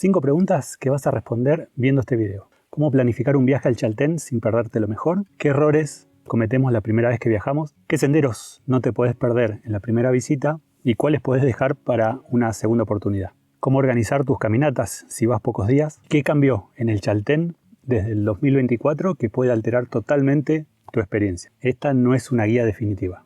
5 preguntas que vas a responder viendo este video. ¿Cómo planificar un viaje al Chaltén sin perderte lo mejor? ¿Qué errores cometemos la primera vez que viajamos? ¿Qué senderos no te podés perder en la primera visita? ¿Y cuáles podés dejar para una segunda oportunidad? ¿Cómo organizar tus caminatas si vas pocos días? ¿Qué cambió en el Chaltén desde el 2024 que puede alterar totalmente tu experiencia? Esta no es una guía definitiva.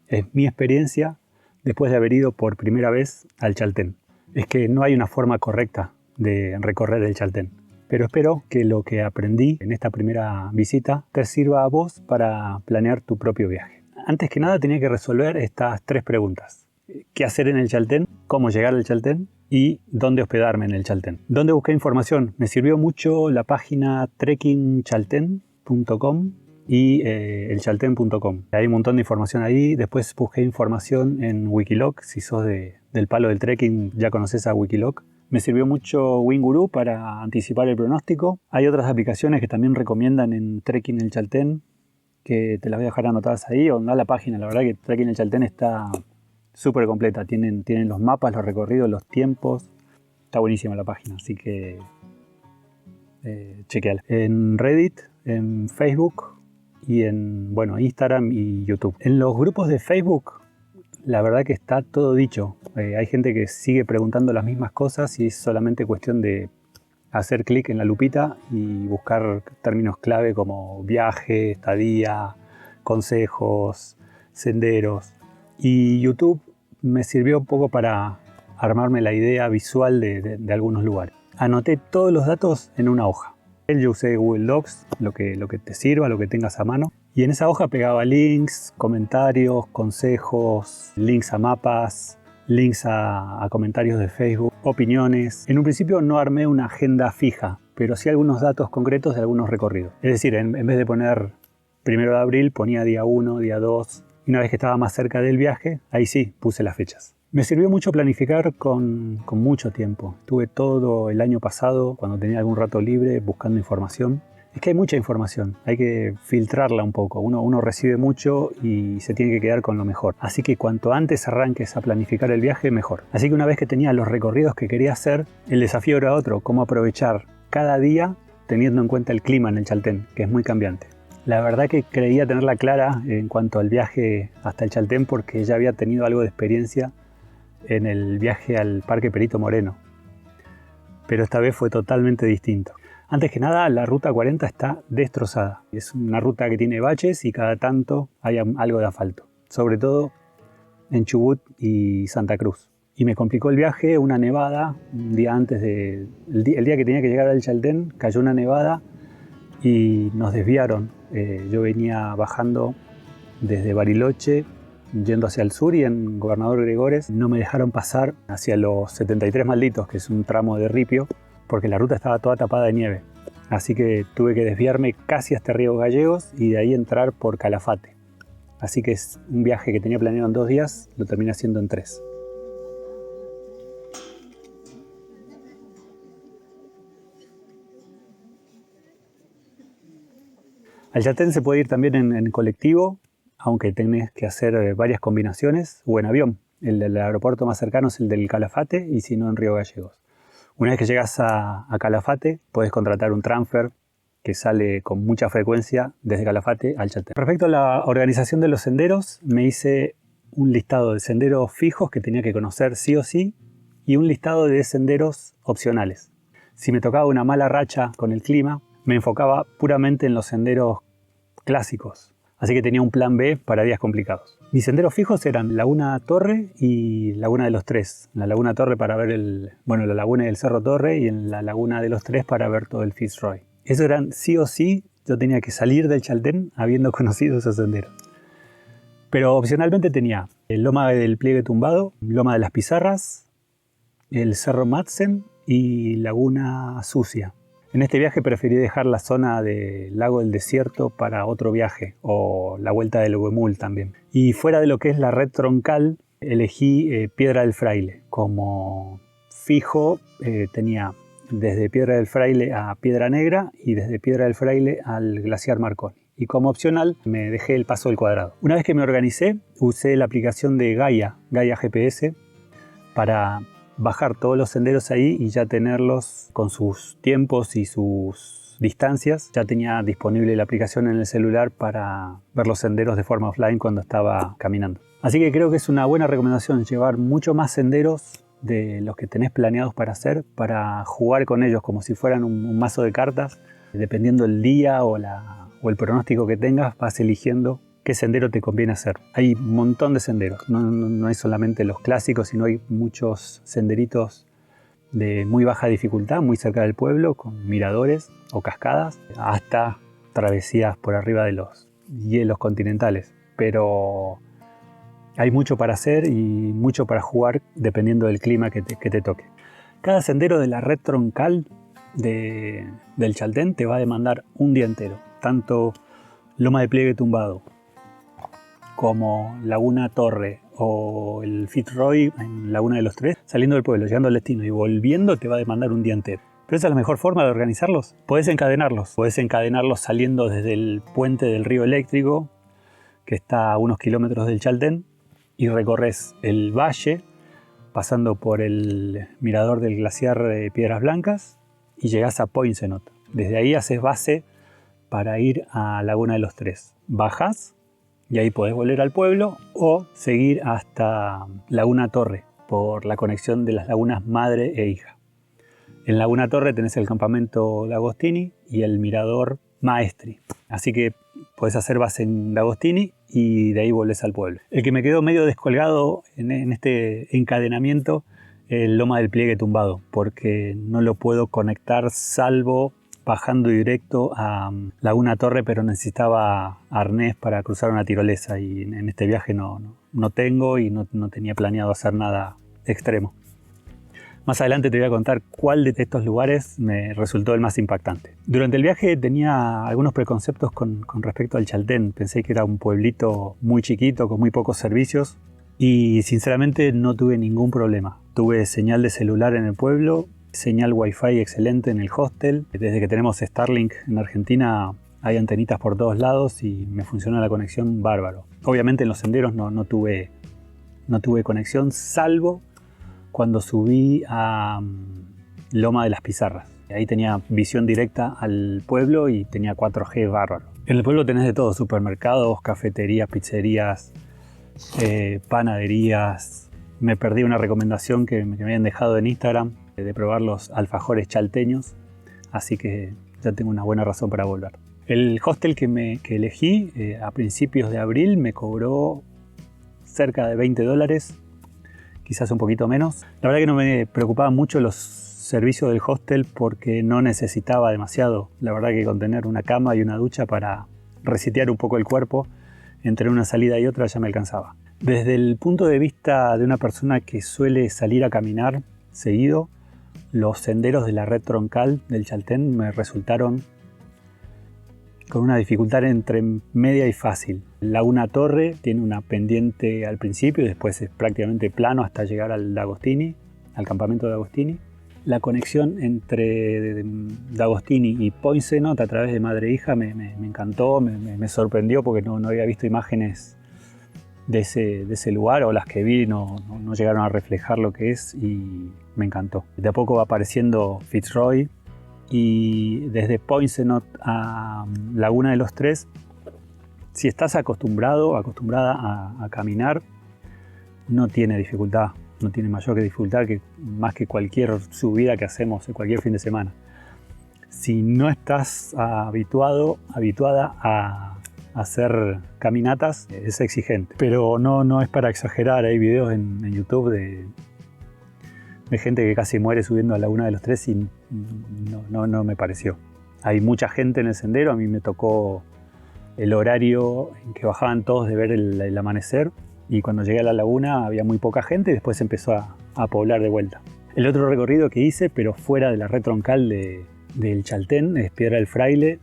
Es mi experiencia después de haber ido por primera vez al Chaltén. Es que no hay una forma correcta de recorrer el Chaltén. Pero espero que lo que aprendí en esta primera visita te sirva a vos para planear tu propio viaje. Antes que nada tenía que resolver estas 3 preguntas. ¿Qué hacer en el Chaltén? ¿Cómo llegar al Chaltén? ¿Y dónde hospedarme en el Chaltén? ¿Dónde busqué información? Me sirvió mucho la página trekkingchalten.com y elchalten.com. Hay un montón de información ahí. Después busqué información en Wikiloc. Si sos del palo del trekking ya conoces a Wikiloc. Me sirvió mucho Winguru para anticipar el pronóstico. Hay otras aplicaciones que también recomiendan en Trekking el Chaltén, que te las voy a dejar anotadas ahí, o anda a la página. La verdad que Trekking el Chaltén está súper completa. Tienen los mapas, los recorridos, los tiempos. Está buenísima la página, así que chequeala. En Reddit, en Facebook y en Instagram y YouTube. En los grupos de Facebook, la verdad que está todo dicho. Hay gente que sigue preguntando las mismas cosas y es solamente cuestión de hacer clic en la lupita y buscar términos clave como viaje, estadía, consejos, senderos. Y YouTube me sirvió un poco para armarme la idea visual de algunos lugares. Anoté todos los datos en una hoja. Yo usé Google Docs, lo que te sirva, lo que tengas a mano. Y en esa hoja pegaba links, comentarios, consejos, links a mapas, links a comentarios de Facebook, opiniones. En un principio no armé una agenda fija, pero sí algunos datos concretos de algunos recorridos. Es decir, en vez de poner 1 de abril, ponía día 1, día 2. Y una vez que estaba más cerca del viaje, ahí sí puse las fechas. Me sirvió mucho planificar con mucho tiempo. Estuve todo el año pasado, cuando tenía algún rato libre, buscando información. Es que hay mucha información, hay que filtrarla un poco. Uno recibe mucho y se tiene que quedar con lo mejor. Así que cuanto antes arranques a planificar el viaje, mejor. Así que una vez que tenía los recorridos que quería hacer, el desafío era otro, cómo aprovechar cada día teniendo en cuenta el clima en el Chaltén, que es muy cambiante. La verdad que creía tenerla clara en cuanto al viaje hasta el Chaltén porque ya había tenido algo de experiencia en el viaje al Parque Perito Moreno. Pero esta vez fue totalmente distinto. Antes que nada, la ruta 40 está destrozada. Es una ruta que tiene baches y cada tanto hay algo de asfalto. Sobre todo en Chubut y Santa Cruz. Y me complicó el viaje una nevada. Un día antes el día que tenía que llegar al Chaltén, cayó una nevada y nos desviaron. Yo venía bajando desde Bariloche, yendo hacia el sur, y en Gobernador Gregores no me dejaron pasar hacia los 73 Malditos, que es un tramo de ripio, porque la ruta estaba toda tapada de nieve. Así que tuve que desviarme casi hasta Ríos Gallegos y de ahí entrar por Calafate. Así que es un viaje que tenía planeado en 2 días, lo terminé haciendo en 3. Al Chaltén se puede ir también en colectivo, aunque tenés que hacer varias combinaciones, o en avión. El aeropuerto más cercano es el del Calafate y si no en Ríos Gallegos. Una vez que llegas a Calafate, puedes contratar un transfer que sale con mucha frecuencia desde Calafate al Chaltén. Respecto a la organización de los senderos, me hice un listado de senderos fijos que tenía que conocer sí o sí y un listado de senderos opcionales. Si me tocaba una mala racha con el clima, me enfocaba puramente en los senderos clásicos. Así que tenía un plan B para días complicados. Mis senderos fijos eran Laguna Torre y Laguna de los Tres. En la Laguna Torre para ver la laguna del Cerro Torre, y en la Laguna de los Tres para ver todo el Fitzroy. Eso eran sí o sí, yo tenía que salir del Chaltén habiendo conocido esos senderos. Pero opcionalmente tenía el Loma del Pliegue Tumbado, Loma de las Pizarras, el Cerro Madsen y Laguna Sucia. En este viaje preferí dejar la zona del Lago del Desierto para otro viaje, o la Vuelta del Huemul también. Y fuera de lo que es la red troncal, elegí Piedra del Fraile. Como fijo tenía desde Piedra del Fraile a Piedra Negra y desde Piedra del Fraile al Glaciar Marconi. Y como opcional me dejé el Paso del Cuadrado. Una vez que me organicé, usé la aplicación de Gaia GPS, para bajar todos los senderos ahí y ya tenerlos con sus tiempos y sus distancias. Ya tenía disponible la aplicación en el celular para ver los senderos de forma offline cuando estaba caminando. Así que creo que es una buena recomendación llevar mucho más senderos de los que tenés planeados para hacer, para jugar con ellos como si fueran un mazo de cartas. Dependiendo el día o el pronóstico que tengas, vas eligiendo qué sendero te conviene hacer. Hay un montón de senderos, no hay solamente los clásicos, sino hay muchos senderitos de muy baja dificultad, muy cerca del pueblo, con miradores o cascadas, hasta travesías por arriba de los hielos continentales. Pero hay mucho para hacer y mucho para jugar dependiendo del clima que te toque. Cada sendero de la red troncal del Chaltén te va a demandar un día entero, tanto Loma de Pliegue Tumbado como Laguna Torre o el Fitzroy en Laguna de los Tres, saliendo del pueblo, llegando al destino y volviendo te va a demandar un día entero. Pero esa es la mejor forma de organizarlos. Podés encadenarlos saliendo desde el puente del río eléctrico, que está a unos kilómetros del Chaltén, y recorres el valle, pasando por el mirador del glaciar Piedras Blancas, y llegás a Poincenot. Desde ahí haces base para ir a Laguna de los Tres. Bajás y ahí podés volver al pueblo o seguir hasta Laguna Torre por la conexión de las lagunas madre e hija. En Laguna Torre tenés el campamento D'Agostini y el mirador Maestri. Así que podés hacer base en D'Agostini y de ahí volvés al pueblo. El que me quedó medio descolgado en este encadenamiento es el Loma del Pliegue Tumbado, porque no lo puedo conectar salvo bajando directo a Laguna Torre, pero necesitaba arnés para cruzar una tirolesa y en este viaje no tengo y no tenía planeado hacer nada extremo. Más adelante te voy a contar cuál de estos lugares me resultó el más impactante. Durante el viaje tenía algunos preconceptos con respecto al Chaltén. Pensé que era un pueblito muy chiquito con muy pocos servicios y sinceramente no tuve ningún problema. Tuve señal de celular en el pueblo, señal wifi excelente en el hostel. Desde que tenemos Starlink en Argentina hay antenitas por todos lados y me funciona la conexión bárbaro. Obviamente en los senderos no tuve conexión, salvo cuando subí a Loma de las Pizarras. Ahí tenía visión directa al pueblo y tenía 4G bárbaro. En el pueblo tenés de todo, supermercados, cafeterías, pizzerías, panaderías. Me perdí una recomendación que me habían dejado en Instagram de probar los alfajores chalteños, así que ya tengo una buena razón para volver. El hostel que elegí a principios de abril me cobró cerca de $20, quizás un poquito menos. La verdad que no me preocupaban mucho los servicios del hostel porque no necesitaba demasiado. La verdad que con tener una cama y una ducha para resetear un poco el cuerpo entre una salida y otra ya me alcanzaba. Desde el punto de vista de una persona que suele salir a caminar seguido, los senderos de la red troncal del Chaltén me resultaron con una dificultad entre media y fácil. Laguna Torre tiene una pendiente al principio y después es prácticamente plano hasta llegar al D'Agostini, al campamento D'Agostini. La conexión entre D'Agostini y Poincenot a través de madre e hija me encantó, me sorprendió porque no había visto imágenes de ese lugar, o las que vi no llegaron a reflejar lo que es y me encantó. De a poco va apareciendo Fitzroy y desde Poincenot a Laguna de los Tres, si estás acostumbrada a caminar, no tiene dificultad, no tiene mayor dificultad más que cualquier subida que hacemos en cualquier fin de semana. Si no estás habituada a hacer caminatas, es exigente, pero no es para exagerar. Hay videos en YouTube de gente que casi muere subiendo a Laguna de los Tres y no me pareció. Hay mucha gente en el sendero, a mí me tocó el horario en que bajaban todos de ver el amanecer y cuando llegué a la laguna había muy poca gente y después empezó a poblar de vuelta. El otro recorrido que hice, pero fuera de la red troncal del Chaltén, es Piedra del Fraile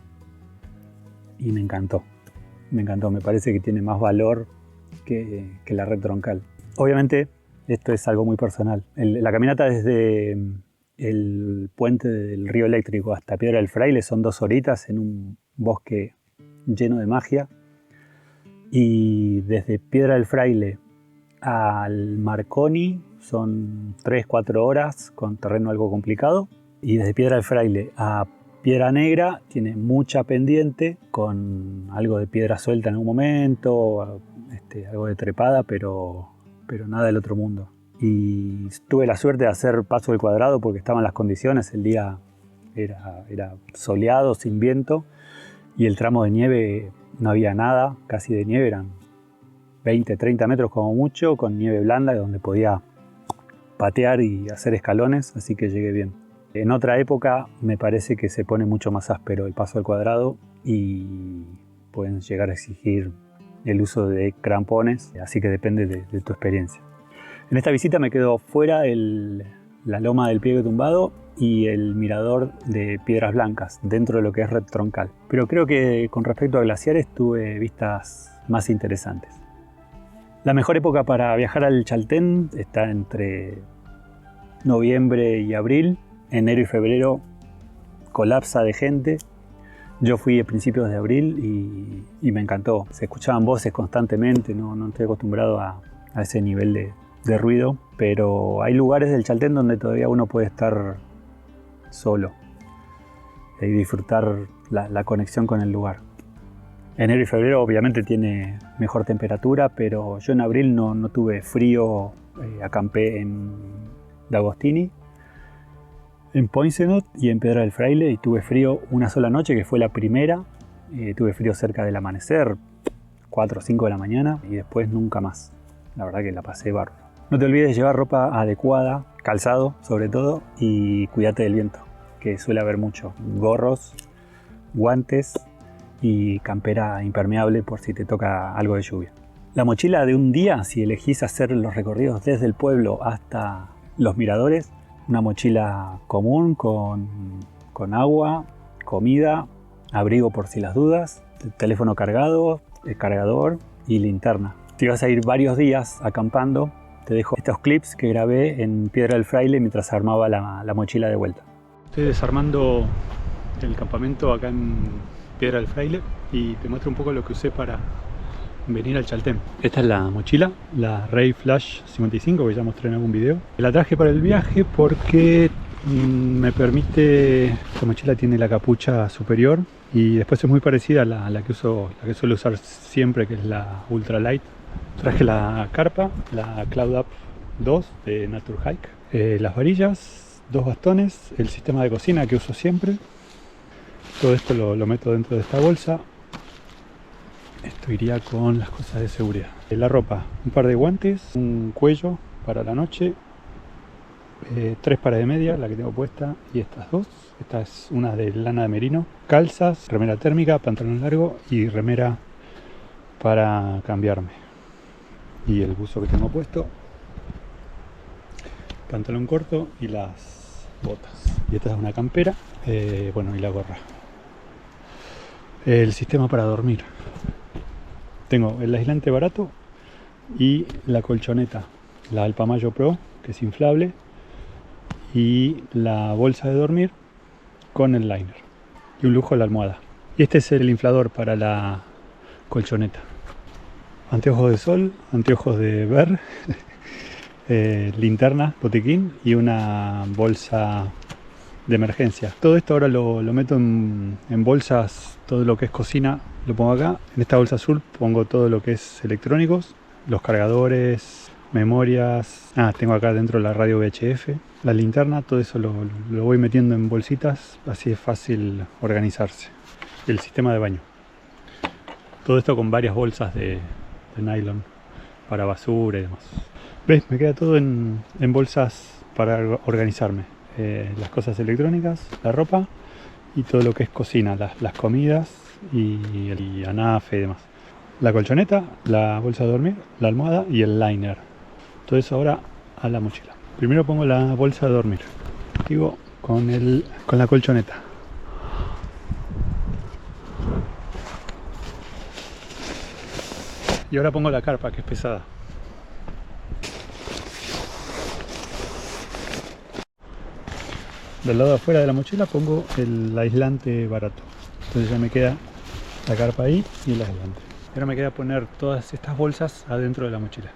y me encantó, me parece que tiene más valor que la red troncal. Obviamente esto es algo muy personal. La caminata desde el puente del río eléctrico hasta Piedra del Fraile son 2 horitas en un bosque lleno de magia, y desde Piedra del Fraile al Marconi son 3-4 horas con terreno algo complicado. Y desde Piedra del Fraile a Piedra Negra tiene mucha pendiente con algo de piedra suelta en un momento, algo de trepada, pero nada del otro mundo. Y tuve la suerte de hacer Paso del Cuadrado porque estaban las condiciones, el día era soleado, sin viento, y el tramo de nieve no había nada, casi de nieve, eran 20-30 metros como mucho, con nieve blanda donde podía patear y hacer escalones, así que llegué bien. En otra época me parece que se pone mucho más áspero el Paso al Cuadrado y pueden llegar a exigir el uso de crampones, así que depende de tu experiencia. En esta visita me quedo fuera la loma del Pliegue Tumbado y el mirador de Piedras Blancas, dentro de lo que es Red Troncal. Pero creo que con respecto a glaciares tuve vistas más interesantes. La mejor época para viajar al Chaltén está entre noviembre y abril. Enero y febrero colapsa de gente. Yo fui a principios de abril y me encantó. Se escuchaban voces constantemente, no estoy acostumbrado a ese nivel de ruido, pero hay lugares del Chaltén donde todavía uno puede estar solo y disfrutar la conexión con el lugar. Enero y febrero obviamente tiene mejor temperatura, pero yo en abril no tuve frío. Acampé en D'Agostini, en Poincenot y en Piedra del Fraile, y tuve frío una sola noche, que fue la primera. Tuve frío cerca del amanecer, 4 o 5 de la mañana, y después nunca más. La verdad que la pasé bárbaro. No te olvides de llevar ropa adecuada, calzado sobre todo, y cuídate del viento, que suele haber mucho. Gorros, guantes y campera impermeable por si te toca algo de lluvia. La mochila de un día, si elegís hacer los recorridos desde el pueblo hasta los miradores, una mochila común con agua, comida, abrigo por si las dudas, teléfono cargado, el cargador y linterna. Si vas a ir varios días acampando, te dejo estos clips que grabé en Piedra del Fraile mientras armaba la mochila de vuelta. Estoy desarmando el campamento acá en Piedra del Fraile y te muestro un poco lo que usé para venir al Chaltén. Esta es la mochila, la Ray Flash 55, que ya mostré en algún video. La traje para el viaje porque me permite, esta mochila tiene la capucha superior y después es muy parecida a la que suelo usar siempre, que es la Ultra Light. Traje la carpa, la Cloud Up 2 de Nature Hike, las varillas, 2 bastones, el sistema de cocina que uso siempre. Todo esto lo meto dentro de esta bolsa. Esto iría con las cosas de seguridad. La ropa, un par de guantes, un cuello para la noche, 3 pares de media, la que tengo puesta, y estas 2. Esta es una de lana de merino. Calzas, remera térmica, pantalón largo y remera para cambiarme. Y el buzo que tengo puesto, pantalón corto y las botas. Y esta es una campera, y la gorra. El sistema para dormir. Tengo el aislante barato y la colchoneta, la Alpamayo Pro, que es inflable, y la bolsa de dormir con el liner. Y un lujo la almohada. Y este es el inflador para la colchoneta. Anteojos de sol, anteojos de ver, linterna, botiquín y una bolsa de emergencia. Todo esto ahora lo meto en bolsas, todo lo que es cocina lo pongo acá. En esta bolsa azul pongo todo lo que es electrónicos, los cargadores, memorias. Tengo acá dentro la radio VHF, la linterna, todo eso lo voy metiendo en bolsitas, así es fácil organizarse. El sistema de baño. Todo esto con varias bolsas de nylon para basura y demás. ¿Ves? Me queda todo en bolsas para organizarme. Las cosas electrónicas, la ropa y todo lo que es cocina, las comidas y el anafe y demás. La colchoneta, la bolsa de dormir, la almohada y el liner. Todo eso ahora a la mochila. Primero pongo la bolsa de dormir. Activo con la colchoneta. Y ahora pongo la carpa, que es pesada. Del lado de afuera de la mochila pongo el aislante barato. Entonces ya me queda la carpa ahí y el aislante. Ahora me queda poner todas estas bolsas adentro de la mochila.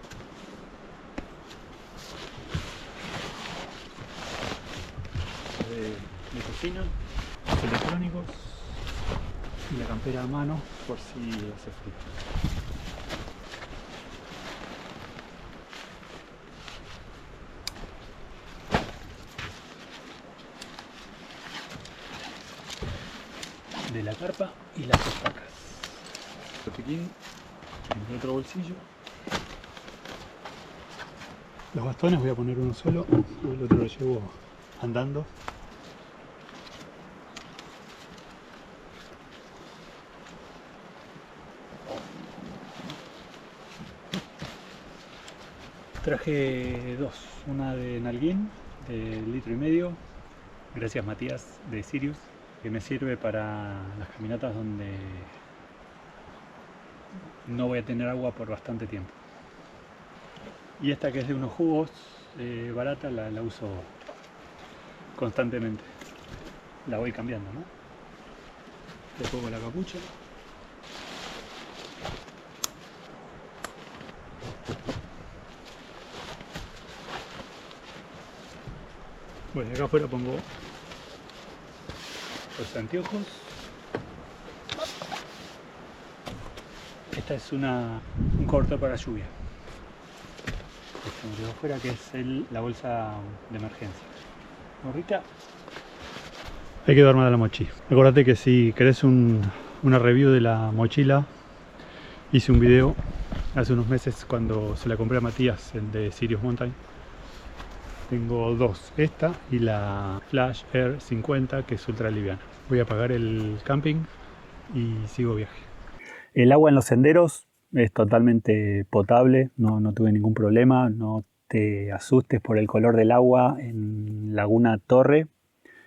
cocina, electrónicos y la campera a mano por si hace frío. De la carpa y las estacas. Botiquín en el otro bolsillo. Los bastones voy a poner uno solo, el otro lo llevo andando. Traje dos, una de Nalguín de 1,5 litros, gracias Matías de Sirius, que me sirve para las caminatas donde no voy a tener agua por bastante tiempo. Y esta que es de unos jugos, barata, la uso constantemente. La voy cambiando, ¿no? Le pongo la capucha. Bueno, acá afuera pongo los anteojos. Esta es un corto para lluvia. Este de afuera que es la bolsa de emergencia. Gorrita. Hay que armada la mochila. Acuérdate que si querés una review de la mochila, hice un video hace unos meses cuando se la compré a Matías, el de Sirius Mountain. Tengo dos, esta y la Flash Air 50, que es ultra liviana. Voy a apagar el camping y sigo viaje. El agua en los senderos es totalmente potable, no tuve ningún problema. No te asustes por el color del agua en Laguna Torre.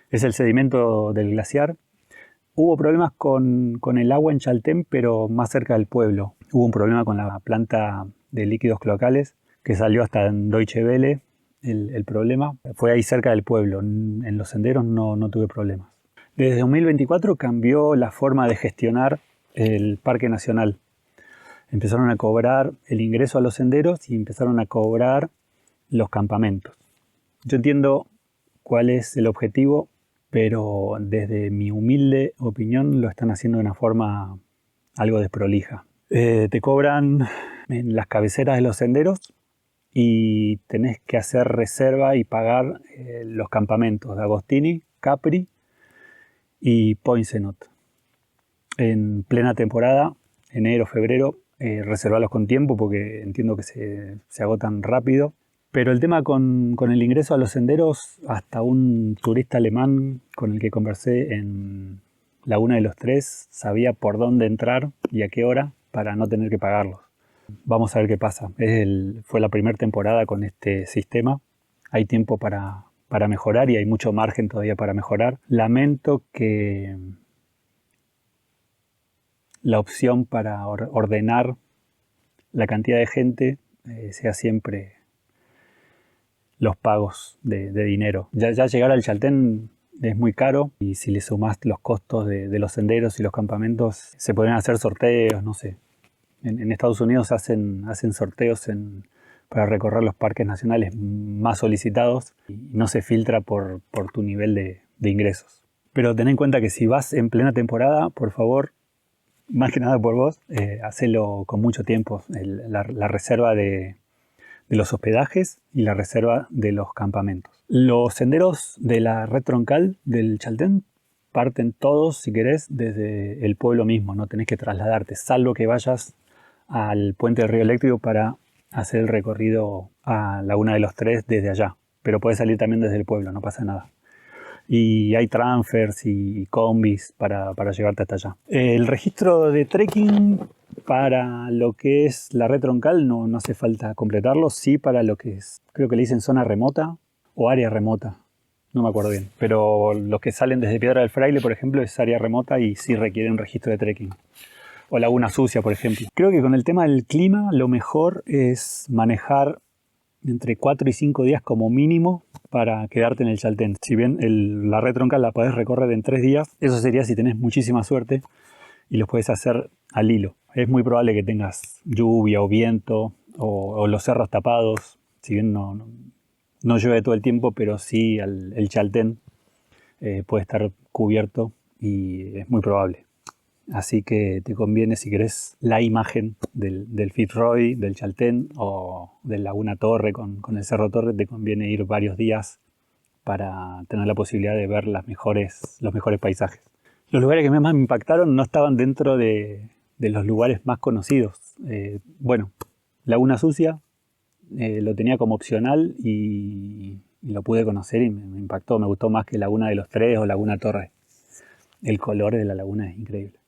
Es el sedimento del glaciar. Hubo problemas con el agua en Chaltén, pero más cerca del pueblo. Hubo un problema con la planta de líquidos cloacales, que salió hasta en Deutsche Welle. El problema fue ahí cerca del pueblo. En los senderos no tuve problemas. Desde 2024 cambió la forma de gestionar el Parque Nacional. Empezaron a cobrar el ingreso a los senderos y empezaron a cobrar los campamentos. Yo entiendo cuál es el objetivo, pero desde mi humilde opinión lo están haciendo de una forma algo desprolija. Te cobran en las cabeceras de los senderos y tenés que hacer reserva y pagar los campamentos de Agostini, Capri y Poincenot. En plena temporada, enero, febrero, reservarlos con tiempo porque entiendo que se agotan rápido. Pero el tema con el ingreso a los senderos, hasta un turista alemán con el que conversé en Laguna de los Tres sabía por dónde entrar y a qué hora para no tener que pagarlos. Vamos a ver qué pasa. Fue la primera temporada con este sistema. Hay tiempo para mejorar y hay mucho margen todavía para mejorar. Lamento que la opción para ordenar la cantidad de gente sea siempre los pagos de dinero. Ya llegar al Chaltén es muy caro y si le sumás los costos de los senderos y los campamentos, se pueden hacer sorteos, no sé. En Estados Unidos hacen sorteos para recorrer los parques nacionales más solicitados y no se filtra por tu nivel de ingresos. Pero ten en cuenta que si vas en plena temporada, por favor, más que nada por vos, hacelo con mucho tiempo. La reserva de los hospedajes y la reserva de los campamentos. Los senderos de la red troncal del Chaltén parten todos, si querés, desde el pueblo mismo. No tenés que trasladarte, salvo que vayas al puente del río Eléctrico para hacer el recorrido a Laguna de los Tres desde allá. Pero puedes salir también desde el pueblo, no pasa nada. Y hay transfers y combis para llevarte hasta allá. El registro de trekking para lo que es la red troncal no hace falta completarlo. Sí para lo que es, creo que le dicen zona remota o área remota. No me acuerdo bien. Pero los que salen desde Piedra del Fraile, por ejemplo, es área remota y sí requieren registro de trekking. O Laguna Sucia, por ejemplo. Creo que con el tema del clima lo mejor es manejar entre 4 y 5 días como mínimo para quedarte en el Chaltén. Si bien la red troncal la podés recorrer en 3 días, eso sería si tenés muchísima suerte y los podés hacer al hilo. Es muy probable que tengas lluvia o viento o los cerros tapados. Si bien no llueve todo el tiempo, pero sí el Chaltén puede estar cubierto y es muy probable. Así que te conviene, si querés la imagen del Fitzroy, del Chaltén o del Laguna Torre con el Cerro Torre, te conviene ir varios días para tener la posibilidad de ver los mejores paisajes. Los lugares que más me impactaron no estaban dentro de los lugares más conocidos. Bueno, Laguna Sucia lo tenía como opcional y lo pude conocer y me impactó. Me gustó más que Laguna de los Tres o Laguna Torre. El color de la laguna es increíble.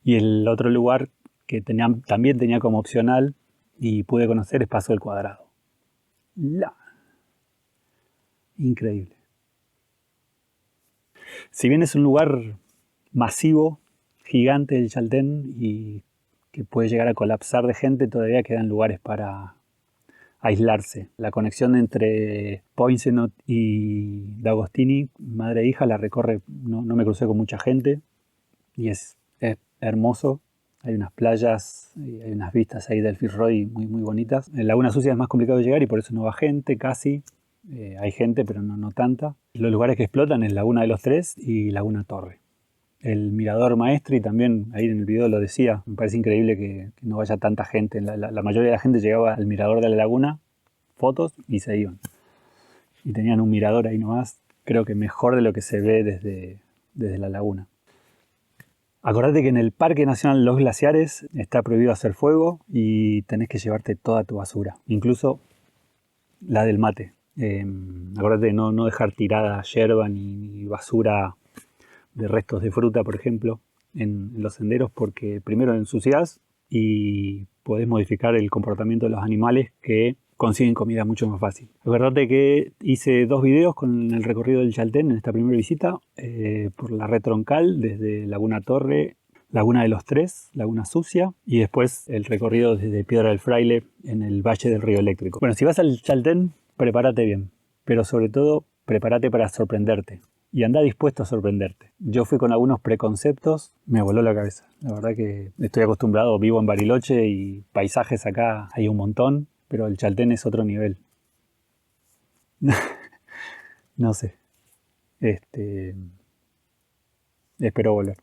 Y el otro lugar que también tenía como opcional y pude conocer es Paso del Cuadrado. Increíble. Si bien es un lugar masivo, gigante el Chaltén y que puede llegar a colapsar de gente, todavía quedan lugares para aislarse. La conexión entre Poinsenot y D'Agostini, madre e hija, la recorre, no me crucé con mucha gente y es hermoso. Hay unas playas, hay unas vistas ahí del Fitzroy muy, muy bonitas. En Laguna Sucia es más complicado de llegar y por eso no va gente casi. Hay gente, pero no tanta. Los lugares que explotan es Laguna de los Tres y Laguna Torre. El Mirador Maestri también, ahí en el video lo decía, me parece increíble que no vaya tanta gente. La mayoría de la gente llegaba al Mirador de la Laguna, fotos y se iban. Y tenían un mirador ahí nomás, creo que mejor de lo que se ve desde la laguna. Acordate que en el Parque Nacional Los Glaciares está prohibido hacer fuego y tenés que llevarte toda tu basura, incluso la del mate. Acordate de no dejar tirada yerba ni basura de restos de fruta, por ejemplo, en los senderos, porque primero ensucias y podés modificar el comportamiento de los animales que consiguen comida mucho más fácil. Acordate que hice 2 videos con el recorrido del Chaltén en esta primera visita, por la red troncal desde Laguna Torre, Laguna de los Tres, Laguna Sucia y después el recorrido desde Piedra del Fraile en el Valle del Río Eléctrico. Bueno, si vas al Chaltén, prepárate bien, pero sobre todo prepárate para sorprenderte. Y anda dispuesto a sorprenderte. Yo fui con algunos preconceptos, me voló la cabeza. La verdad que estoy acostumbrado, vivo en Bariloche y paisajes acá hay un montón, pero el Chaltén es otro nivel. No sé. Espero volver.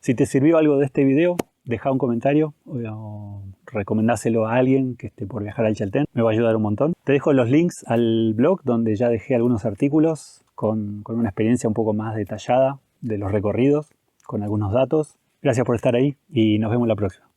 Si te sirvió algo de este video, deja un comentario o recomendáselo a alguien que esté por viajar al Chaltén. Me va a ayudar un montón. Te dejo los links al blog donde ya dejé algunos artículos con una experiencia un poco más detallada de los recorridos, con algunos datos. Gracias por estar ahí y nos vemos la próxima.